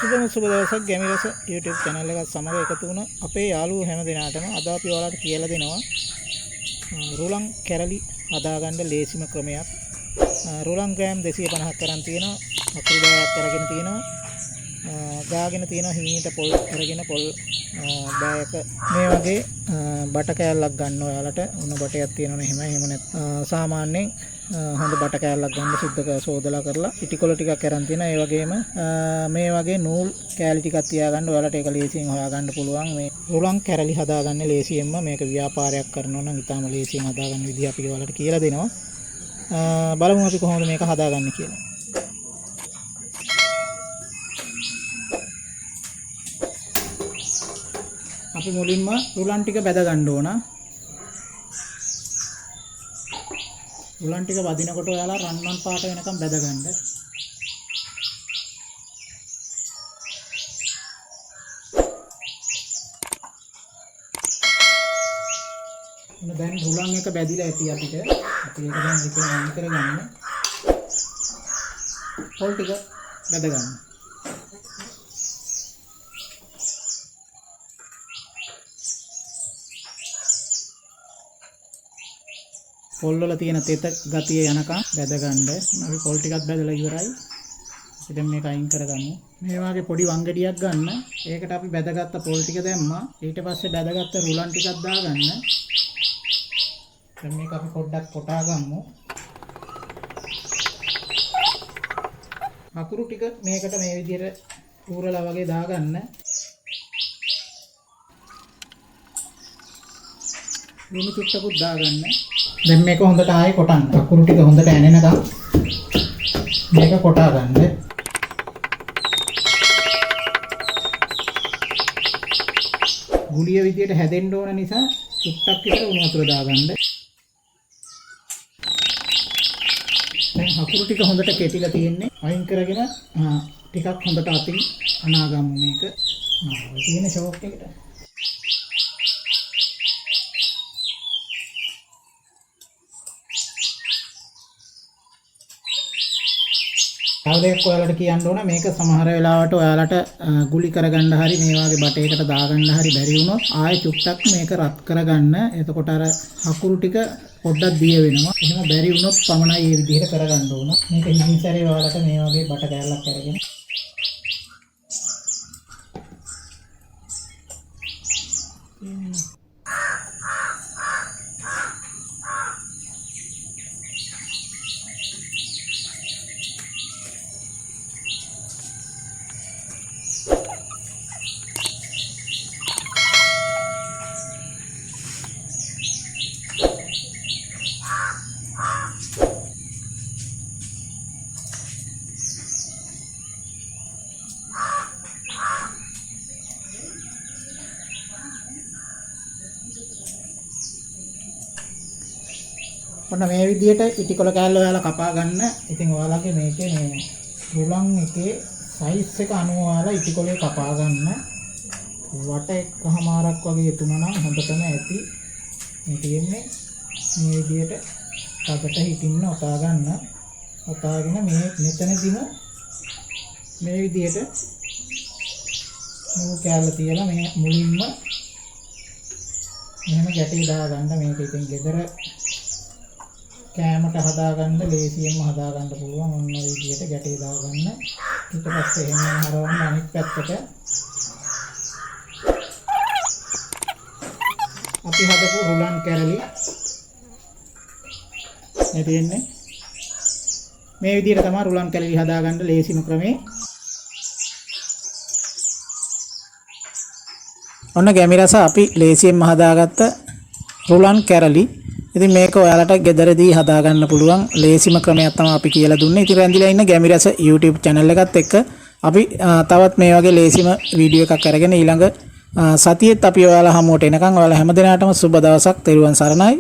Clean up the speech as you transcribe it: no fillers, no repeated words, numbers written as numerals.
සුබ දවසක් ගැමිරස YouTube channel එකත් සමග එකතු වුණ අපේ යාළුවෝ හැම දිනාටම අද අපි ඔයාලට කියලා දෙනවා රුලන් කැරලි හදාගන්න ලේසිම ක්‍රමයක්. රුලන් ග්‍රෑම් 250ක් කරන් තියෙනවා. අකුරු බෑයක් අරගෙන තියෙනවා. ගාගෙන තියෙනවා හිමීට පොල් අරගෙන පොල් බෑයක මේ වගේ බට කෑල්ලක් ගන්න ඔයාලට උණ බටයක් තියෙනවනේ එහෙම නැත්නම් සාමාන්‍යයෙන් හොඳ බට කෑල්ලක් ගන්න සුද්ධ සෝදලා කරලා ඉටිකොල ටිකක් අරන් තියෙනවා. ඒ වගේම මේ වගේ නූල් කෑලි ටිකක් තියාගන්න ඔයාලට ඒක ලේසියෙන් හොයාගන්න පුළුවන්. මේ රුලන් කැරලි හදාගන්න ලේසියෙන්ම මේක ව්‍යාපාරයක් කරනවා නම් ඊටාම ලේසියෙන් හදාගන්න විදිහ අපි ඔයාලට කියලා දෙනවා. බලමු අපි කොහොමද මේක හදාගන්නේ කියලා. අපි මුලින්ම රුලන් ටික බැද ගන්න ඕන. රුලන් ටික වදිනකොට ඔයාලා රන්වන් පාට වෙනකම් බැද ගන්න. දැන් රුලන් එක බැදිලා ඇති අපිට. අපි ඒක දැන් ඉතින් අයින් කරගන්න. පොල් ටික බැද ගන්න. පොල් වල තියෙන තෙත ගතිය යනකම් බැද ගන්න. අපි පොල් ටිකක් බැදලා ඉවරයි. ඉතින් මේක අයින් කරගමු. මේ වගේ පොඩි වංගෙඩියක් ගන්න. ඒකට අපි බැදගත්ත පොල් ටික දැම්මා. ඊට පස්සේ බැදගත්ත රුලන් ටිකක් දාගන්න. දැන් මේක අපි පොඩ්ඩක් කොටා ගමු. අකුරු ටික මේකට මේ විදිහට ඌරලා වගේ දාගන්න. ලුණු චුට්ටකුත් දාගන්න. දැන් මේක හොඳට ආයෙ කොටන්න. අකුරු ටික හොඳට ඇනෙනකම් මේක කොටා ගන්න. ගුලිය විදියට හැදෙන්න ඕන නිසා චුට්ටක් විතර උණු වතුර දාගන්න. දැන් අකුරු ටික හොඳට කෙටිලා තියෙන්නේ. අයින් කරගෙන ටිකක් හොඳට අතින් අනාගමු මේක. ඔය තියෙන ෂෝක් එකට. තව දෙයක් ඔයාලට කියන්න ඕන මේක සමහර වෙලාවට ඔයාලට ගුලි කරගන්න හරි මේ වගේ බටේකට දාගන්න හරි බැරි වුණොත් ආයෙ චුට්ටක් මේක රත් කරගන්න. එතකොට අර අකුරු ටික පොඩ්ඩක් දිය වෙනවා. එහෙම බැරි වුණොත් පමණයි මේ විදිහට කරගන්න ඕන. මේක හිමින් සැරේ ඔයාලට මේ වගේ බට කෑල්ලක් අරගෙන ඔන්න මේ විදිහට ඉටිකොල කෑල්ල ඔයාලා කපා ගන්න. ඉතින් ඔයාලගේ මේකේ මේ රුලන් එකේ සයිස් එක අනුව ඔයාලා ඉටිකොලේ කපා ගන්න. වට එකමාරක් වගේ යතුණා නම් හොඳටම ඇති. මේ තියෙන්නේ මේ විදිහට කකට හිටින්න ඔතා ගන්න. ඔතාගෙන මේ මෙතනදිම මේ විදිහට මුළු කෑල්ල තියලා මේ මුලින්ම මෙහෙම ගැටේ දා ගන්න. මේක ඉතින් ගෙදර කෑමට හදාගන්න ලේසියෙන්ම හදාගන්න පුළුවන්. ඔන්න ඔය විදිහට ගැටේ දාගන්න. ඊට පස්සේ එහෙම හරවන්න අනිත් පැත්තට අපි හදපු රුලන් කැරලි මේ තියෙන්නේ. මේ විදිහට තමයි රුලන් කැරලි හදාගන්න ලේසිම ක්‍රමේ. ඔන්න ගැමිරස අපි ලේසියෙන්ම හදාගත්ත රුලන් කැරලි. ඉතින් මේක ඔයාලට ගෙදරදී හදාගන්න පුළුවන් ලේසිම ක්‍රමයක් තමයි අපි කියලා දුන්නේ. ඉතින් රැඳිලා ඉන්න ගැමිරස YouTube channel එකත් එක්ක අපි තවත් මේ වගේ ලේසිම වීඩියෝ එකක් අරගෙන ඊළඟ සතියේත් අපි ඔයාලා හමුවට එනකන් ඔයාලා හැමදෙනාටම සුබ දවසක්. තෙරුවන් සරණයි.